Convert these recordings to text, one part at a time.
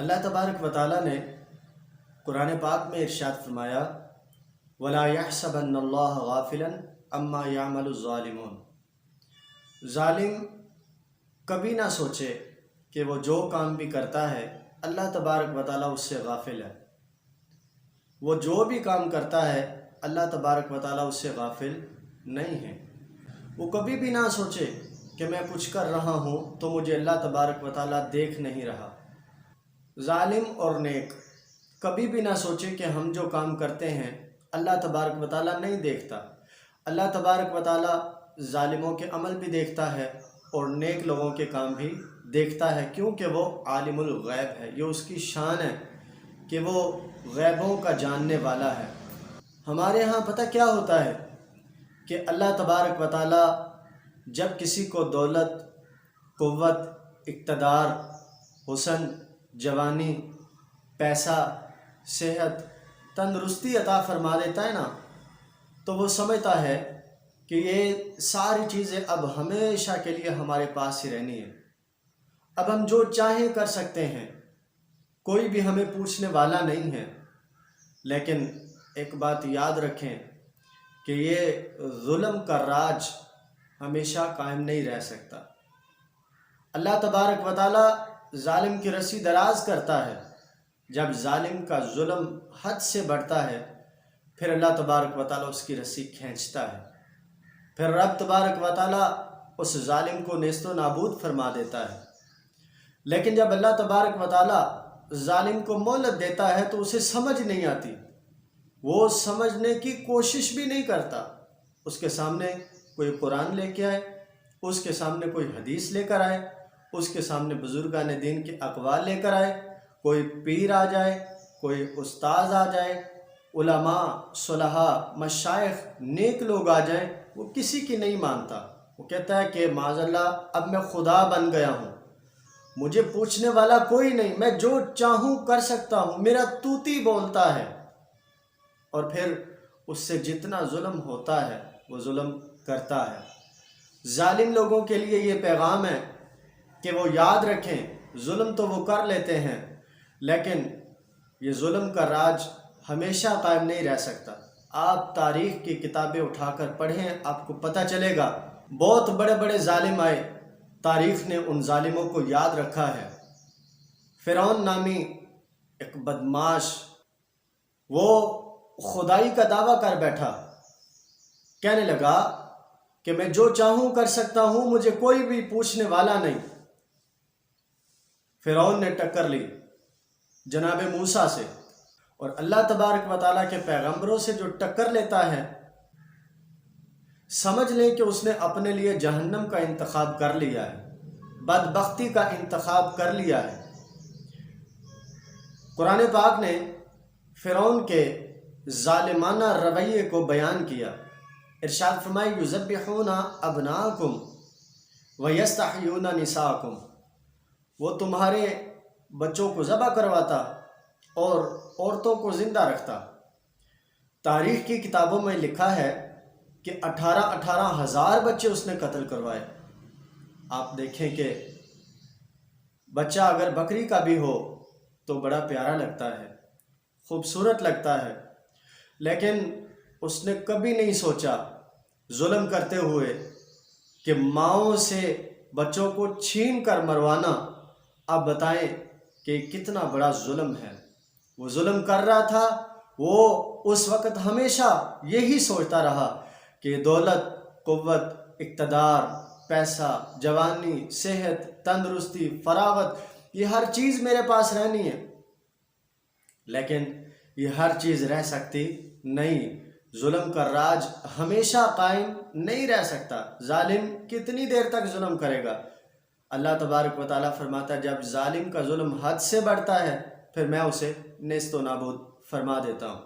اللہ تبارک و تعالیٰ نے قرآن پاک میں ارشاد فرمایا وَلَا يَحْسَبَنَّ اللَّهَ غَافِلًا عَمَّا يَعْمَلُ الظَّالِمُونَ، ظالم کبھی نہ سوچے کہ وہ جو کام بھی کرتا ہے اللہ تبارک و تعالیٰ اس سے غافل ہے۔ وہ جو بھی کام کرتا ہے اللہ تبارک و تعالیٰ اس سے غافل نہیں ہے۔ وہ کبھی بھی نہ سوچے کہ میں کچھ کر رہا ہوں تو مجھے اللہ تبارک و تعالیٰ دیکھ نہیں رہا۔ ظالم اور نیک کبھی بھی نہ سوچے کہ ہم جو کام کرتے ہیں اللہ تبارک و تعالیٰ نہیں دیکھتا۔ اللہ تبارک و تعالیٰ ظالموں کے عمل بھی دیکھتا ہے اور نیک لوگوں کے کام بھی دیکھتا ہے، کیونکہ وہ عالم الغیب ہے۔ یہ اس کی شان ہے کہ وہ غیبوں کا جاننے والا ہے۔ ہمارے ہاں پتہ کیا ہوتا ہے کہ اللہ تبارک و تعالیٰ جب کسی کو دولت، قوت، اقتدار، حسن، جوانی، پیسہ، صحت، تندرستی عطا فرما دیتا ہے نا، تو وہ سمجھتا ہے کہ یہ ساری چیزیں اب ہمیشہ کے لیے ہمارے پاس ہی رہنی ہے، اب ہم جو چاہیں کر سکتے ہیں، کوئی بھی ہمیں پوچھنے والا نہیں ہے۔ لیکن ایک بات یاد رکھیں کہ یہ ظلم کا راج ہمیشہ قائم نہیں رہ سکتا۔ اللہ تبارک و تعالیٰ ظالم کی رسی دراز کرتا ہے۔ جب ظالم کا ظلم حد سے بڑھتا ہے پھر اللہ تبارک و تعالیٰ اس کی رسی کھینچتا ہے، پھر رب تبارک و تعالیٰ اس ظالم کو نیست و نابود فرما دیتا ہے۔ لیکن جب اللہ تبارک و تعالیٰ ظالم کو مہلت دیتا ہے تو اسے سمجھ نہیں آتی، وہ سمجھنے کی کوشش بھی نہیں کرتا۔ اس کے سامنے کوئی قرآن لے کے آئے، اس کے سامنے کوئی حدیث لے کر آئے، اس کے سامنے بزرگان دین کے اقوال لے کر آئے، کوئی پیر آ جائے، کوئی استاذ آ جائے، علماء، صلحاء، مشائخ، نیک لوگ آ جائیں، وہ کسی کی نہیں مانتا۔ وہ کہتا ہے کہ معاذ اللہ اب میں خدا بن گیا ہوں، مجھے پوچھنے والا کوئی نہیں، میں جو چاہوں کر سکتا ہوں، میرا طوطی بولتا ہے۔ اور پھر اس سے جتنا ظلم ہوتا ہے وہ ظلم کرتا ہے۔ ظالم لوگوں کے لیے یہ پیغام ہے کہ وہ یاد رکھیں ظلم تو وہ کر لیتے ہیں لیکن یہ ظلم کا راج ہمیشہ قائم نہیں رہ سکتا۔ آپ تاریخ کی کتابیں اٹھا کر پڑھیں، آپ کو پتہ چلے گا بہت بڑے بڑے ظالم آئے، تاریخ نے ان ظالموں کو یاد رکھا ہے۔ فرعون نامی ایک بدماش، وہ خدائی کا دعویٰ کر بیٹھا، کہنے لگا کہ میں جو چاہوں کر سکتا ہوں، مجھے کوئی بھی پوچھنے والا نہیں۔ فرعون نے ٹکر لی جناب موسیٰ سے، اور اللہ تبارک و تعالیٰ کے پیغمبروں سے جو ٹکر لیتا ہے سمجھ لیں کہ اس نے اپنے لیے جہنم کا انتخاب کر لیا ہے، بدبختی کا انتخاب کر لیا ہے۔ قرآن پاک نے فرعون کے ظالمانہ رویے کو بیان کیا۔ ارشاد فرمائی یذبحون ابناءکم ویستحیون نساءکم، وہ تمہارے بچوں کو ذبح کرواتا اور عورتوں کو زندہ رکھتا۔ تاریخ کی کتابوں میں لکھا ہے کہ 18 ہزار بچے اس نے قتل کروائے۔ آپ دیکھیں کہ بچہ اگر بکری کا بھی ہو تو بڑا پیارا لگتا ہے، خوبصورت لگتا ہے، لیکن اس نے کبھی نہیں سوچا ظلم کرتے ہوئے کہ ماؤں سے بچوں کو چھین کر مروانا، آپ بتائیں کہ کتنا بڑا ظلم ہے۔ وہ ظلم کر رہا تھا، وہ اس وقت ہمیشہ یہی سوچتا رہا کہ دولت، قوت، اقتدار، پیسہ، جوانی، صحت، تندرستی، فراغت، یہ ہر چیز میرے پاس رہنی ہے۔ لیکن یہ ہر چیز رہ سکتی نہیں، ظلم کا راج ہمیشہ قائم نہیں رہ سکتا۔ ظالم کتنی دیر تک ظلم کرے گا؟ اللہ تبارک و تعالیٰ فرماتا ہے جب ظالم کا ظلم حد سے بڑھتا ہے پھر میں اسے نیست و نابود فرما دیتا ہوں۔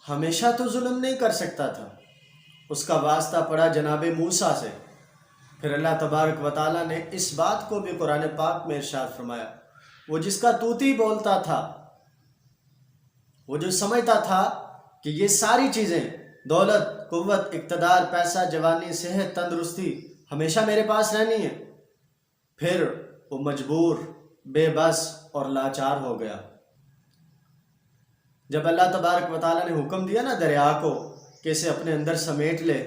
ہمیشہ تو ظلم نہیں کر سکتا تھا، اس کا واسطہ پڑا جناب موسیٰ سے۔ پھر اللہ تبارک و تعالیٰ نے اس بات کو بھی قرآن پاک میں ارشاد فرمایا، وہ جس کا طوطی بولتا تھا، وہ جو سمجھتا تھا کہ یہ ساری چیزیں دولت، قوت، اقتدار، پیسہ، جوانی، صحت، تندرستی ہمیشہ میرے پاس رہنی ہے، پھر وہ مجبور بے بس اور لاچار ہو گیا۔ جب اللہ تبارک و تعالیٰ نے حکم دیا نا دریا کو کہ اسے اپنے اندر سمیٹ لے،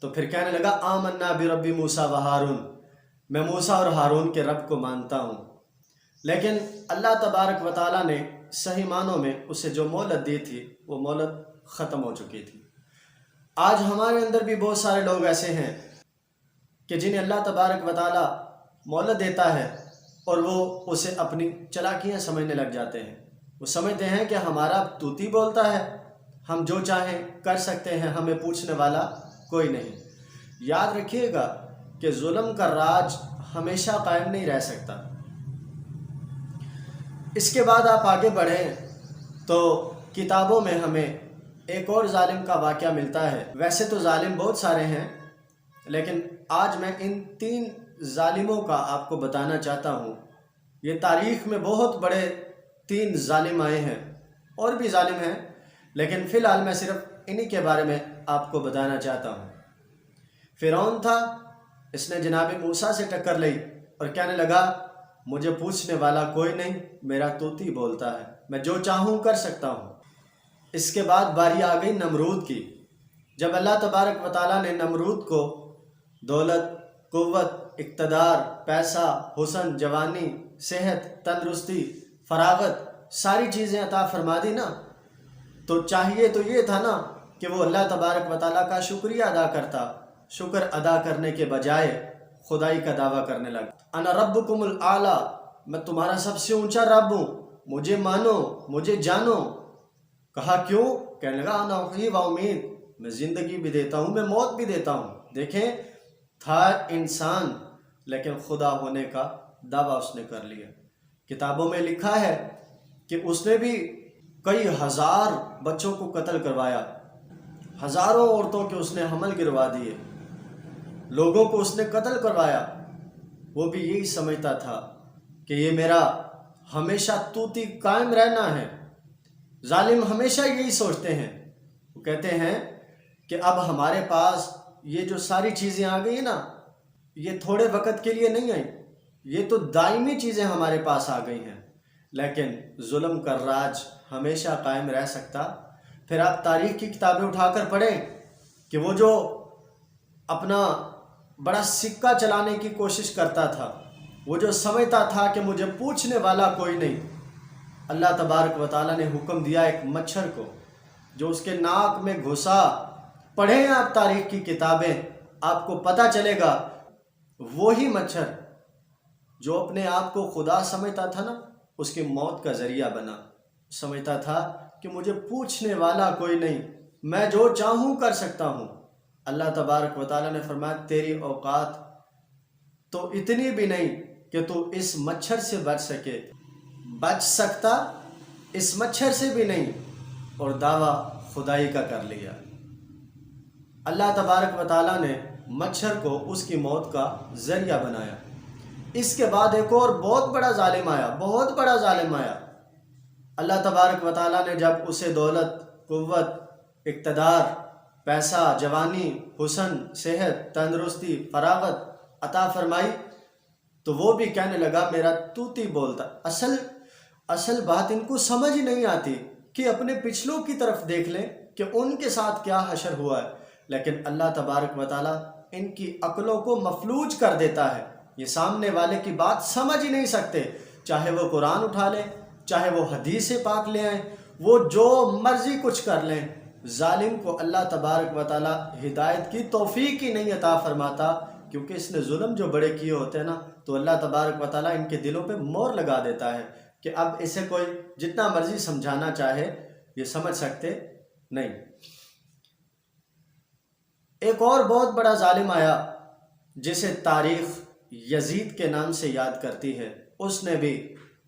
تو پھر کہنے لگا آمنا برب موسیٰ و ہارون، میں موسیٰ اور ہارون کے رب کو مانتا ہوں۔ لیکن اللہ تبارک و تعالیٰ نے صحیح معنوں میں اسے جو مہلت دی تھی وہ مہلت ختم ہو چکی تھی۔ آج ہمارے اندر بھی بہت سارے لوگ ایسے ہیں کہ جنہیں اللہ تبارک و تعالیٰ مہلت دیتا ہے اور وہ اسے اپنی چالاکیاں سمجھنے لگ جاتے ہیں۔ وہ سمجھتے ہیں کہ ہمارا طوطی بولتا ہے، ہم جو چاہیں کر سکتے ہیں، ہمیں پوچھنے والا کوئی نہیں۔ یاد رکھیے گا کہ ظلم کا راج ہمیشہ قائم نہیں رہ سکتا۔ اس کے بعد آپ آگے بڑھیں تو کتابوں میں ہمیں ایک اور ظالم کا واقعہ ملتا ہے۔ ویسے تو ظالم بہت سارے ہیں، لیکن آج میں ان 3 ظالموں کا آپ کو بتانا چاہتا ہوں۔ یہ تاریخ میں بہت بڑے 3 ظالم آئے ہیں، اور بھی ظالم ہیں، لیکن فی الحال میں صرف انہی کے بارے میں آپ کو بتانا چاہتا ہوں۔ فرعون تھا، اس نے جناب موسیٰ سے ٹکر لی اور کہنے لگا مجھے پوچھنے والا کوئی نہیں، میرا طوطی بولتا ہے، میں جو چاہوں کر سکتا ہوں۔ اس کے بعد باری آ گئی نمرود کی۔ جب اللہ تبارک و تعالیٰ نے نمرود کو دولت، قوت، اقتدار، پیسہ، حسن، جوانی، صحت، تندرستی، فراغت، ساری چیزیں عطا فرما دی نا، تو چاہیے تو یہ تھا نا کہ وہ اللہ تبارک و تعالیٰ کا شکریہ ادا کرتا۔ شکر ادا کرنے کے بجائے خدائی کا دعویٰ کرنے لگا، انا ربکم الاعلیٰ، میں تمہارا سب سے اونچا رب ہوں، مجھے مانو، مجھے جانو۔ کہا کیوں؟ کہنے لگا انا احیی و امید، میں زندگی بھی دیتا ہوں، میں موت بھی دیتا ہوں۔ دیکھیں، تھا انسان لیکن خدا ہونے کا دعویٰ اس نے کر لیا۔ کتابوں میں لکھا ہے کہ اس نے بھی کئی ہزار بچوں کو قتل کروایا، ہزاروں عورتوں کے اس نے حمل گروا دیے، لوگوں کو اس نے قتل کروایا۔ وہ بھی یہی سمجھتا تھا کہ یہ میرا ہمیشہ طوطی قائم رہنا ہے۔ ظالم ہمیشہ یہی سوچتے ہیں، وہ کہتے ہیں کہ اب ہمارے پاس یہ جو ساری چیزیں آ گئی نا، یہ تھوڑے وقت کے لیے نہیں آئی، یہ تو دائمی چیزیں ہمارے پاس آ گئی ہیں۔ لیکن ظلم کا راج ہمیشہ قائم رہ سکتا؟ پھر آپ تاریخ کی کتابیں اٹھا کر پڑھیں کہ وہ جو اپنا بڑا سکہ چلانے کی کوشش کرتا تھا، وہ جو سمجھتا تھا کہ مجھے پوچھنے والا کوئی نہیں، اللہ تبارک و تعالیٰ نے حکم دیا ایک مچھر کو جو اس کے ناک میں گھسا۔ پڑھیں آپ تاریخ کی کتابیں، آپ کو پتہ چلے گا وہی مچھر جو اپنے آپ کو خدا سمجھتا تھا نا، اس کی موت کا ذریعہ بنا۔ سمجھتا تھا کہ مجھے پوچھنے والا کوئی نہیں، میں جو چاہوں کر سکتا ہوں۔ اللہ تبارک و تعالیٰ نے فرمایا تیری اوقات تو اتنی بھی نہیں کہ تو اس مچھر سے بچ سکے، بچ سکتا اس مچھر سے بھی نہیں، اور دعویٰ خدائی کا کر لیا۔ اللہ تبارک و تعالیٰ نے مچھر کو اس کی موت کا ذریعہ بنایا۔ اس کے بعد ایک اور بہت بڑا ظالم آیا، بہت بڑا ظالم آیا۔ اللہ تبارک و تعالیٰ نے جب اسے دولت، قوت، اقتدار، پیسہ، جوانی، حسن، صحت، تندرستی، فراغت عطا فرمائی، تو وہ بھی کہنے لگا میرا طوطی بولتا۔ اصل بات ان کو سمجھ ہی نہیں آتی کہ اپنے پچھلوں کی طرف دیکھ لیں کہ ان کے ساتھ کیا حشر ہوا ہے، لیکن اللہ تبارک و تعالیٰ ان کی عقلوں کو مفلوج کر دیتا ہے۔ یہ سامنے والے کی بات سمجھ ہی نہیں سکتے، چاہے وہ قرآن اٹھا لیں، چاہے وہ حدیث پاک لے آئیں، وہ جو مرضی کچھ کر لیں، ظالم کو اللہ تبارک و تعالیٰ ہدایت کی توفیق ہی نہیں عطا فرماتا، کیونکہ اس نے ظلم جو بڑے کیے ہوتے ہیں نا، تو اللہ تبارک و تعالیٰ ان کے دلوں پہ مور لگا دیتا ہے کہ اب اسے کوئی جتنا مرضی سمجھانا چاہے یہ سمجھ سکتے نہیں۔ ایک اور بہت بڑا ظالم آیا جسے تاریخ یزید کے نام سے یاد کرتی ہے۔ اس نے بھی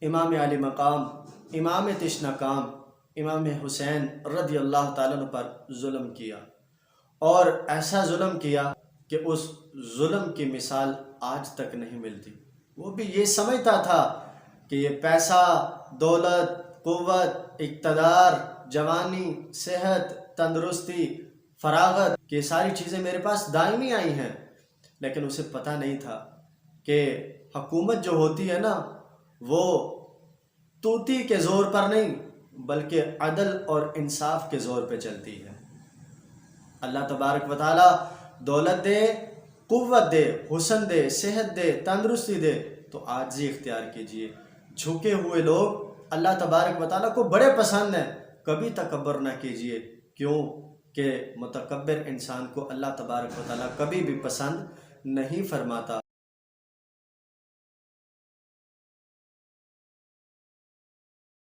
امام علی مقام، امام تشنہ کام، امام حسین رضی اللہ تعالیٰ عنہ پر ظلم کیا، اور ایسا ظلم کیا کہ اس ظلم کی مثال آج تک نہیں ملتی۔ وہ بھی یہ سمجھتا تھا کہ یہ پیسہ، دولت، قوت، اقتدار، جوانی، صحت، تندرستی، فراغت، یہ ساری چیزیں میرے پاس دائمی آئی ہیں، لیکن اسے پتہ نہیں تھا کہ حکومت جو ہوتی ہے نا، وہ توتی کے زور پر نہیں بلکہ عدل اور انصاف کے زور پہ چلتی ہے۔ اللہ تبارک و تعالی دولت دے، قوت دے، حسن دے، صحت دے، تندرستی دے تو عاجزی اختیار کیجیے۔ جھکے ہوئے لوگ اللہ تبارک و تعالیٰ کو بڑے پسند ہیں، کبھی تکبر نہ کیجیے، کیوں کہ متکبر انسان کو اللہ تبارک و تعالیٰ کبھی بھی پسند نہیں فرماتا۔